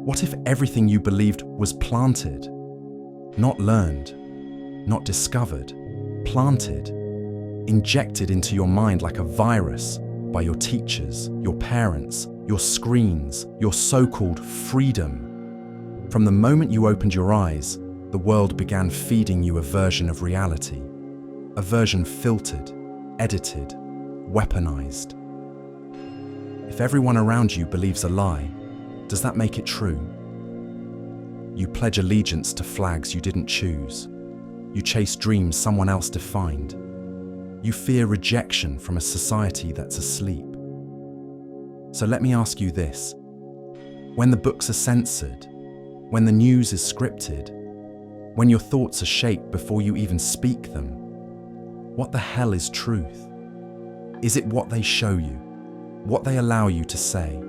What if everything you believed was planted? Not learned, not discovered, planted, injected into your mind like a virus by your teachers, your parents, your screens, your so-called freedom. From the moment you opened your eyes, the world began feeding you a version of reality, a version filtered, edited, weaponized. If everyone around you believes a lie, does that make it true? You pledge allegiance to flags you didn't choose. You chase dreams someone else defined. You fear rejection from a society that's asleep. So let me ask you this. When the books are censored, when the news is scripted, when your thoughts are shaped before you even speak them, what the hell is truth? Is it what they show you, what they allow you to say,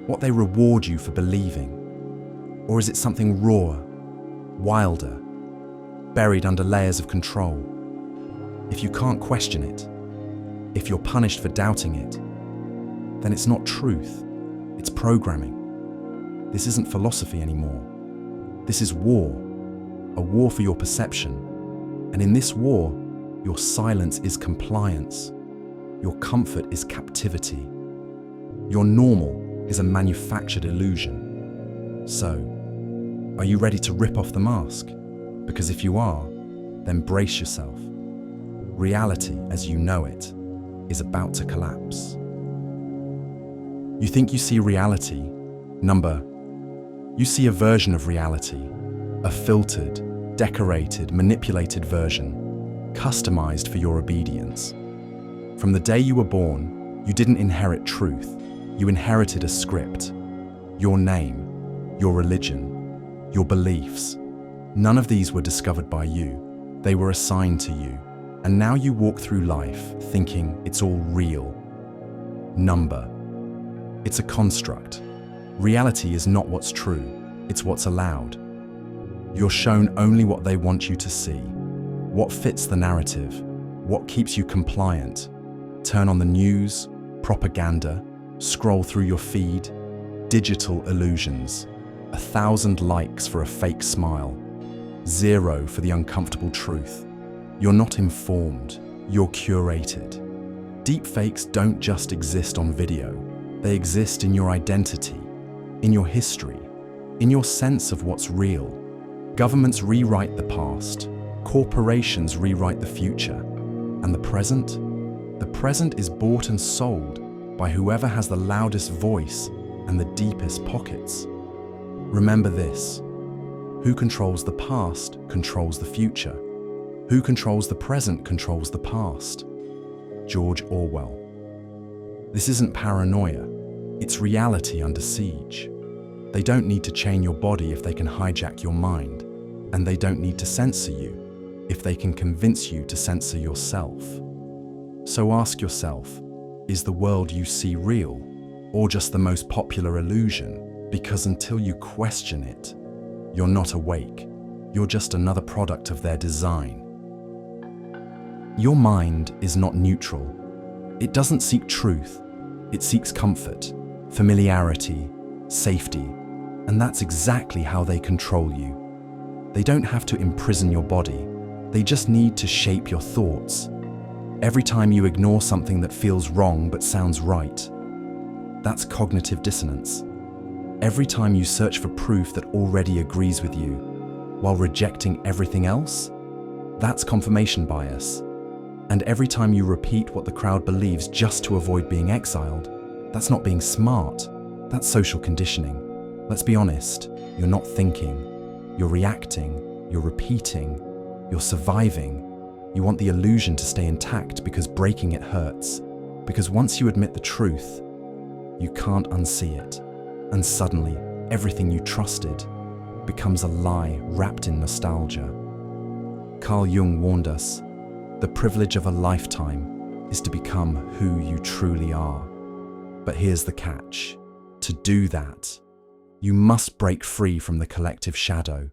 what they reward you for believing? Or is it something rawer, wilder, buried under layers of control? If you can't question it, if you're punished for doubting it, then it's not truth, it's programming. This isn't philosophy anymore. This is war, a war for your perception. And in this war, your silence is compliance. Your comfort is captivity. Your normal is a manufactured illusion. So, are you ready to rip off the mask? Because if you are, then brace yourself. Reality, as you know it, is about to collapse. You think you see reality, you see a version of reality, a filtered, decorated, manipulated version, customized for your obedience. From the day you were born, you didn't inherit truth, you inherited a script. Your name, your religion, your beliefs. None of these were discovered by you, they were assigned to you. And now you walk through life thinking it's all real. It's a construct. Reality is not what's true, it's what's allowed. You're shown only what they want you to see, what fits the narrative, what keeps you compliant. Turn on the news, propaganda, scroll through your feed, digital illusions. 1,000 likes for a fake smile, 0 for the uncomfortable truth. You're not informed, you're curated. Deepfakes don't just exist on video, they exist in your identity, in your history, in your sense of what's real. Governments rewrite the past, corporations rewrite the future, and the present? The present is bought and sold by whoever has the loudest voice and the deepest pockets. Remember this, who controls the past controls the future. Who controls the present controls the past. George Orwell. This isn't paranoia, it's reality under siege. They don't need to chain your body if they can hijack your mind, and they don't need to censor you if they can convince you to censor yourself. So ask yourself, is the world you see real, or just the most popular illusion? Because until you question it, you're not awake, you're just another product of their design. Your mind is not neutral. It doesn't seek truth, it seeks comfort, familiarity, safety, and that's exactly how they control you. They don't have to imprison your body, they just need to shape your thoughts. Every time you ignore something that feels wrong but sounds right, that's cognitive dissonance. Every time you search for proof that already agrees with you, while rejecting everything else, that's confirmation bias. And every time you repeat what the crowd believes just to avoid being exiled, that's not being smart, that's social conditioning. Let's be honest, you're not thinking, you're reacting, you're repeating, you're surviving. You want the illusion to stay intact because breaking it hurts. Because once you admit the truth, you can't unsee it. And suddenly, everything you trusted becomes a lie wrapped in nostalgia. Carl Jung warned us, the privilege of a lifetime is to become who you truly are. But here's the catch. To do that, you must break free from the collective shadow,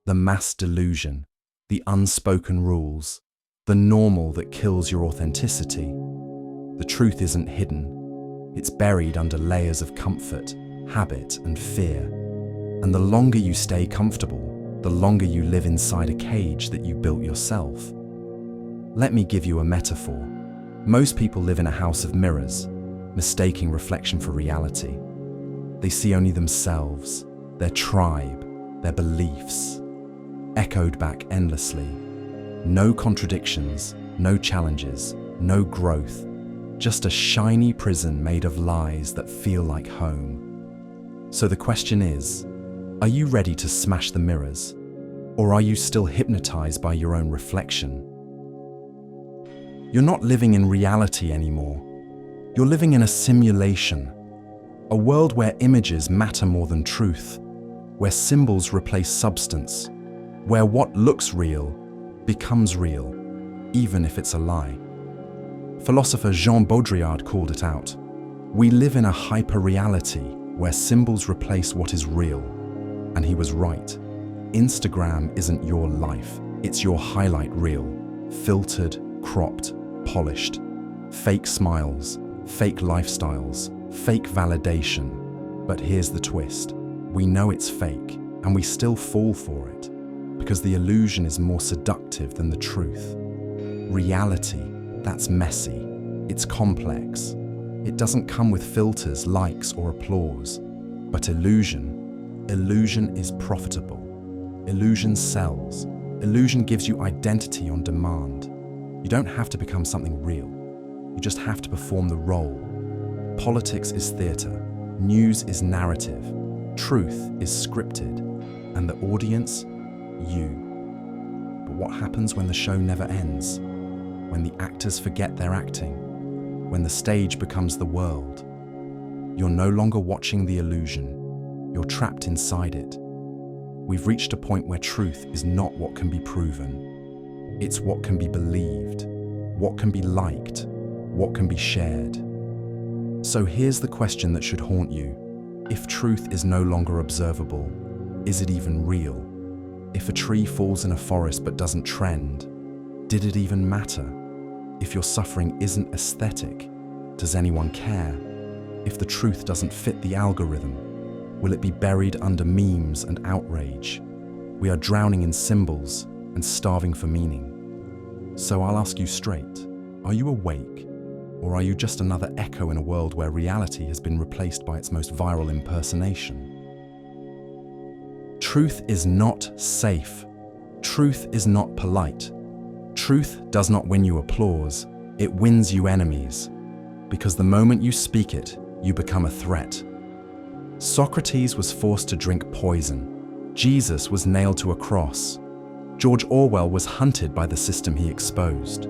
the mass delusion, the unspoken rules, the normal that kills your authenticity. The truth isn't hidden. It's buried under layers of comfort, habit, and fear. And the longer you stay comfortable, the longer you live inside a cage that you built yourself. Let me give you a metaphor. Most people live in a house of mirrors, mistaking reflection for reality. They see only themselves, their tribe, their beliefs, echoed back endlessly. No contradictions, no challenges, no growth, just a shiny prison made of lies that feel like home. So the question is, are you ready to smash the mirrors? Or are you still hypnotized by your own reflection? You're not living in reality anymore. You're living in a simulation. A world where images matter more than truth, where symbols replace substance, where what looks real becomes real, even if it's a lie. Philosopher Jean Baudrillard called it out. We live in a hyperreality where symbols replace what is real. And he was right. Instagram isn't your life, it's your highlight reel. Filtered, cropped, polished. Fake smiles, fake lifestyles, fake validation. But here's the twist. We know it's fake, and we still fall for it, because the illusion is more seductive than the truth. Reality, that's messy. It's complex. It doesn't come with filters, likes, or applause. But illusion is profitable. Illusion sells. Illusion gives you identity on demand. You don't have to become something real. You just have to perform the role. Politics is theater. News is narrative. Truth is scripted. And the audience? You. But what happens when the show never ends? When the actors forget they're acting? When the stage becomes the world? You're no longer watching the illusion. You're trapped inside it. We've reached a point where truth is not what can be proven. It's what can be believed, what can be liked, what can be shared. So here's the question that should haunt you. If truth is no longer observable, is it even real? If a tree falls in a forest but doesn't trend, did it even matter? If your suffering isn't aesthetic, does anyone care? If the truth doesn't fit the algorithm, will it be buried under memes and outrage? We are drowning in symbols and starving for meaning. So I'll ask you straight, are you awake? Or are you just another echo in a world where reality has been replaced by its most viral impersonation? Truth is not safe. Truth is not polite. Truth does not win you applause, it wins you enemies. Because the moment you speak it, you become a threat. Socrates was forced to drink poison. Jesus was nailed to a cross. George Orwell was hunted by the system he exposed.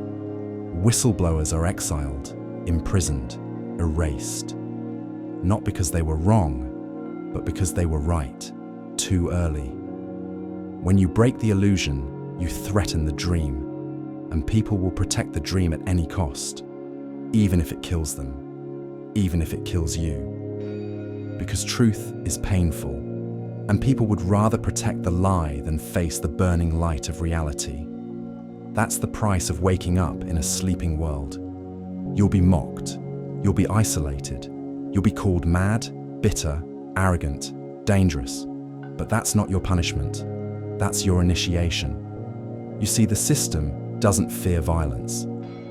Whistleblowers are exiled, imprisoned, erased. Not because they were wrong, but because they were right, too early. When you break the illusion, you threaten the dream, and people will protect the dream at any cost, even if it kills them, even if it kills you. Because truth is painful, and people would rather protect the lie than face the burning light of reality. That's the price of waking up in a sleeping world. You'll be mocked, you'll be isolated, you'll be called mad, bitter, arrogant, dangerous. But that's not your punishment, that's your initiation. You see, the system doesn't fear violence,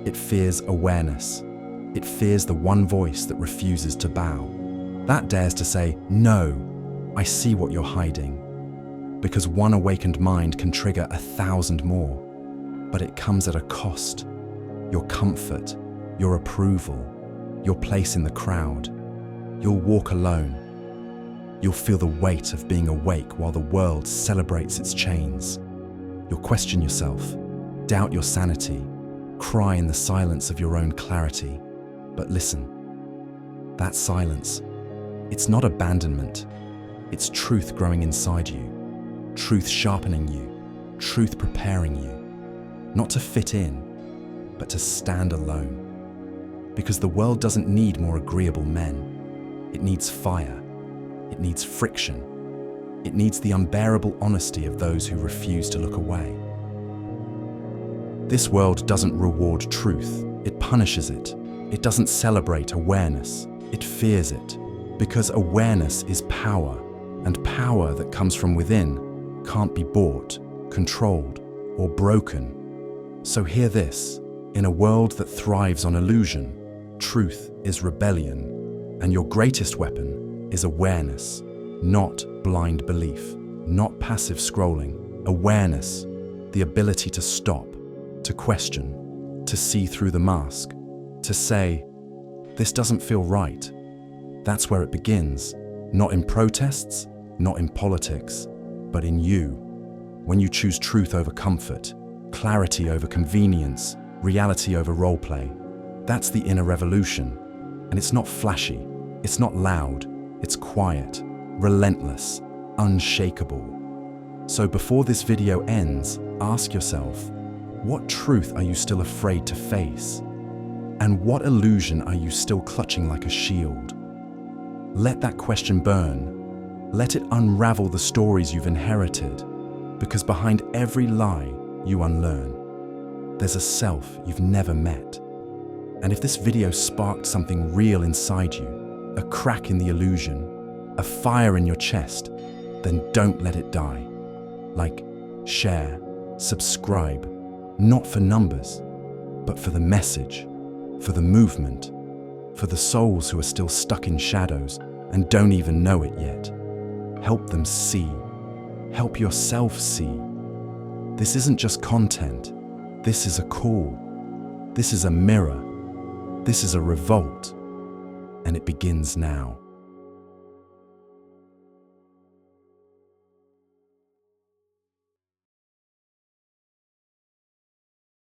it fears awareness. It fears the one voice that refuses to bow. That dares to say, no, I see what you're hiding. Because one awakened mind can trigger 1,000 more. But it comes at a cost. Your comfort, your approval, your place in the crowd. You'll walk alone. You'll feel the weight of being awake while the world celebrates its chains. You'll question yourself, doubt your sanity, cry in the silence of your own clarity. But listen, that silence, it's not abandonment, it's truth growing inside you, truth sharpening you, truth preparing you, not to fit in, but to stand alone. Because the world doesn't need more agreeable men, it needs fire, it needs friction, it needs the unbearable honesty of those who refuse to look away. This world doesn't reward truth, it punishes it. It doesn't celebrate awareness, it fears it. Because awareness is power, And power that comes from within can't be bought, controlled, or broken. So hear this: in a world that thrives on illusion, truth is rebellion, and your greatest weapon is awareness, not blind belief, not passive scrolling. Awareness, the ability to stop, to question, to see through the mask, to say, "This doesn't feel right." That's where it begins, not in protests, not in politics, but in you. When you choose truth over comfort, clarity over convenience, reality over roleplay, that's the inner revolution. And it's not flashy, it's not loud, it's quiet, relentless, unshakable. So before this video ends, ask yourself, what truth are you still afraid to face? And what illusion are you still clutching like a shield? Let that question burn. Let it unravel the stories you've inherited, because behind every lie you unlearn, there's a self you've never met. And if this video sparked something real inside you, a crack in the illusion, a fire in your chest, then don't let it die. Like, share, subscribe, not for numbers, but for the message, for the movement, for the souls who are still stuck in shadows and don't even know it yet. Help them see. Help yourself see. This isn't just content. This is a call. This is a mirror. This is a revolt. And it begins now.